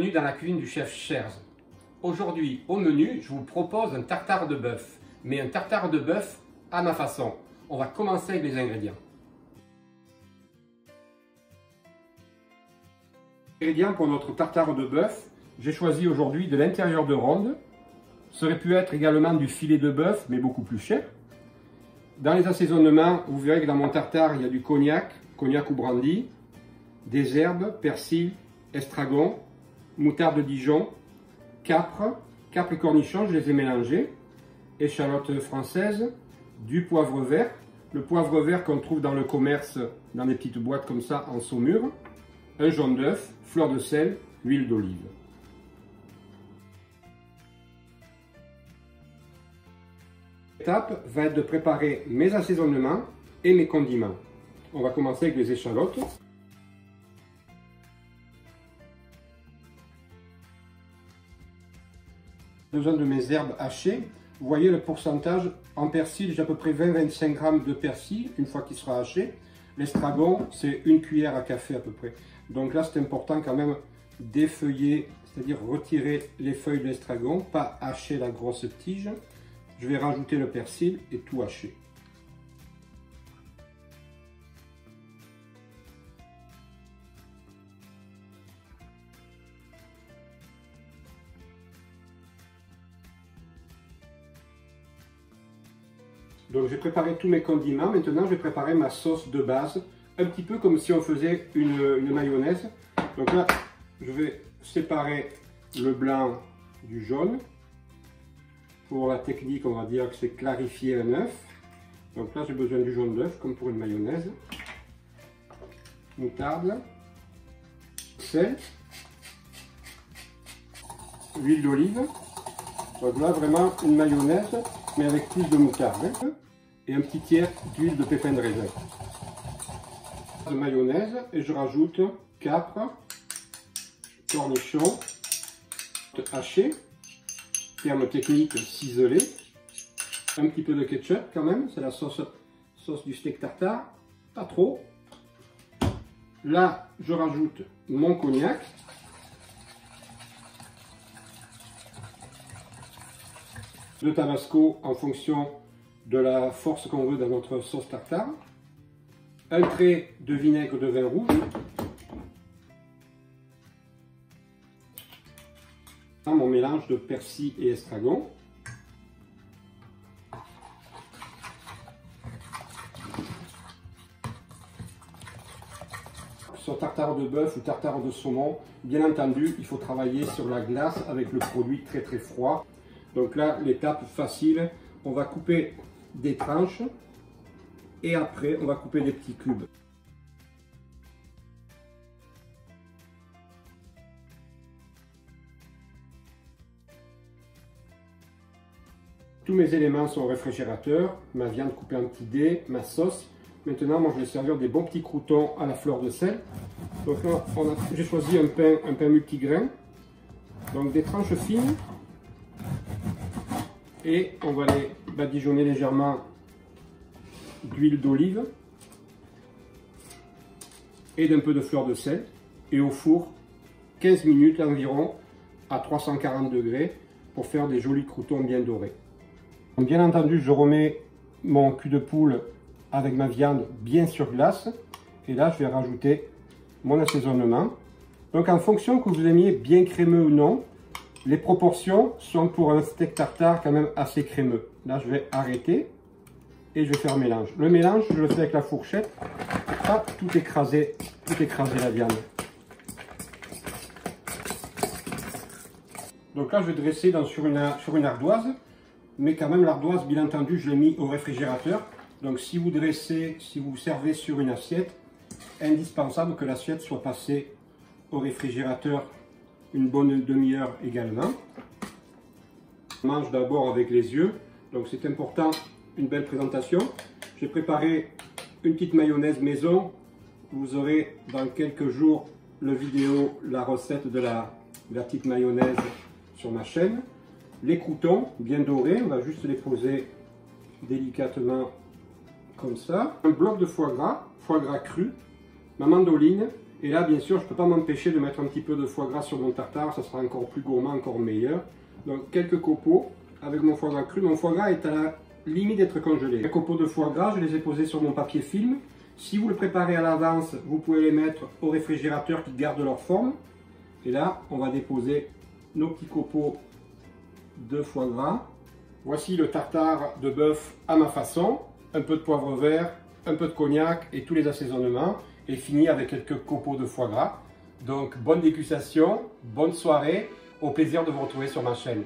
bienvenue dans la cuisine du chef Cherz. Aujourd'hui, au menu, je vous propose un tartare de bœuf, mais un tartare de bœuf à ma façon. On va commencer avec les ingrédients. Ingrédients pour notre tartare de bœuf, j'ai choisi aujourd'hui de l'intérieur de ronde. Ça aurait pu être également du filet de bœuf, mais beaucoup plus cher. Dans les assaisonnements, vous verrez que dans mon tartare, il y a du cognac ou brandy, des herbes, persil, estragon, moutarde de Dijon, capre et cornichons, je les ai mélangés, échalote française, du poivre vert, le poivre vert qu'on trouve dans le commerce, dans des petites boîtes comme ça en saumure, un jaune d'œuf, fleur de sel, huile d'olive. L'étape va être de préparer mes assaisonnements et mes condiments. On va commencer avec les échalotes. J'ai besoin de mes herbes hachées. Vous voyez le pourcentage en persil, j'ai à peu près 20-25 g de persil une fois qu'il sera haché. L'estragon, c'est une cuillère à café à peu près. Donc là, c'est important quand même d'effeuiller, c'est-à-dire retirer les feuilles de l'estragon, pas hacher la grosse tige. Je vais rajouter le persil et tout hacher. Donc j'ai préparé tous mes condiments. Maintenant, je vais préparer ma sauce de base, un petit peu comme si on faisait une mayonnaise. Donc là, je vais séparer le blanc du jaune. Pour la technique, on va dire que c'est clarifier un œuf. Donc là, j'ai besoin du jaune d'œuf, comme pour une mayonnaise. Moutarde, sel, huile d'olive. Donc là, vraiment une mayonnaise, mais avec plus de moutarde. Et un petit tiers d'huile de pépins de raisin. De mayonnaise, et je rajoute capre, cornichons, hachés. Terme technique, ciselé, un petit peu de ketchup quand même, c'est la sauce du steak tartare, pas trop. Là, je rajoute mon cognac, le tabasco en fonction de la force qu'on veut dans notre sauce tartare, un trait de vinaigre de vin rouge, mon mélange de persil et estragon. Sur tartare de bœuf ou tartare de saumon, bien entendu, il faut travailler sur la glace avec le produit très froid. Donc là, l'étape facile, on va couper des tranches et après, on va couper des petits cubes. Tous mes éléments sont au réfrigérateur, ma viande coupée en petits dés, ma sauce. Maintenant, moi, je vais servir des bons petits croûtons à la fleur de sel. Donc là, j'ai choisi un pain multigrain. Donc des tranches fines. Et on va les badigeonner légèrement d'huile d'olive et d'un peu de fleur de sel. Et au four, 15 minutes environ à 340 degrés pour faire des jolis croûtons bien dorés. Bien entendu, je remets mon cul de poule avec ma viande bien sur glace. Et là, je vais rajouter mon assaisonnement. Donc, en fonction que vous aimiez bien crémeux ou non, les proportions sont pour un steak tartare quand même assez crémeux. Là, je vais arrêter et je vais faire mélange. Le mélange, je le fais avec la fourchette pour pas tout écraser la viande. Donc là, je vais dresser sur une ardoise. Mais quand même, l'ardoise, bien entendu, je l'ai mis au réfrigérateur. Donc, si vous dressez, si vous servez sur une assiette, indispensable que l'assiette soit passée au réfrigérateur une bonne demi-heure également. On mange d'abord avec les yeux. Donc, c'est important, une belle présentation. J'ai préparé une petite mayonnaise maison. Vous aurez dans quelques jours la recette de la petite mayonnaise sur ma chaîne. Les croûtons bien dorés, on va juste les poser délicatement comme ça. Un bloc de foie gras cru, ma mandoline Et là, bien sûr, je ne peux pas m'empêcher de mettre un petit peu de foie gras sur mon tartare, ça sera encore plus gourmand, encore meilleur. Donc quelques copeaux avec mon foie gras cru. Mon foie gras est à la limite d'être congelé. Les copeaux de foie gras, je les ai posés sur mon papier film. Si vous le préparez à l'avance, vous pouvez les mettre au réfrigérateur qui garde leur forme. Et là, on va déposer nos petits copeaux de foie gras. Voici le tartare de bœuf à ma façon. Un peu de poivre vert, un peu de cognac et tous les assaisonnements. Et fini avec quelques copeaux de foie gras. Donc bonne dégustation, bonne soirée, au plaisir de vous retrouver sur ma chaîne.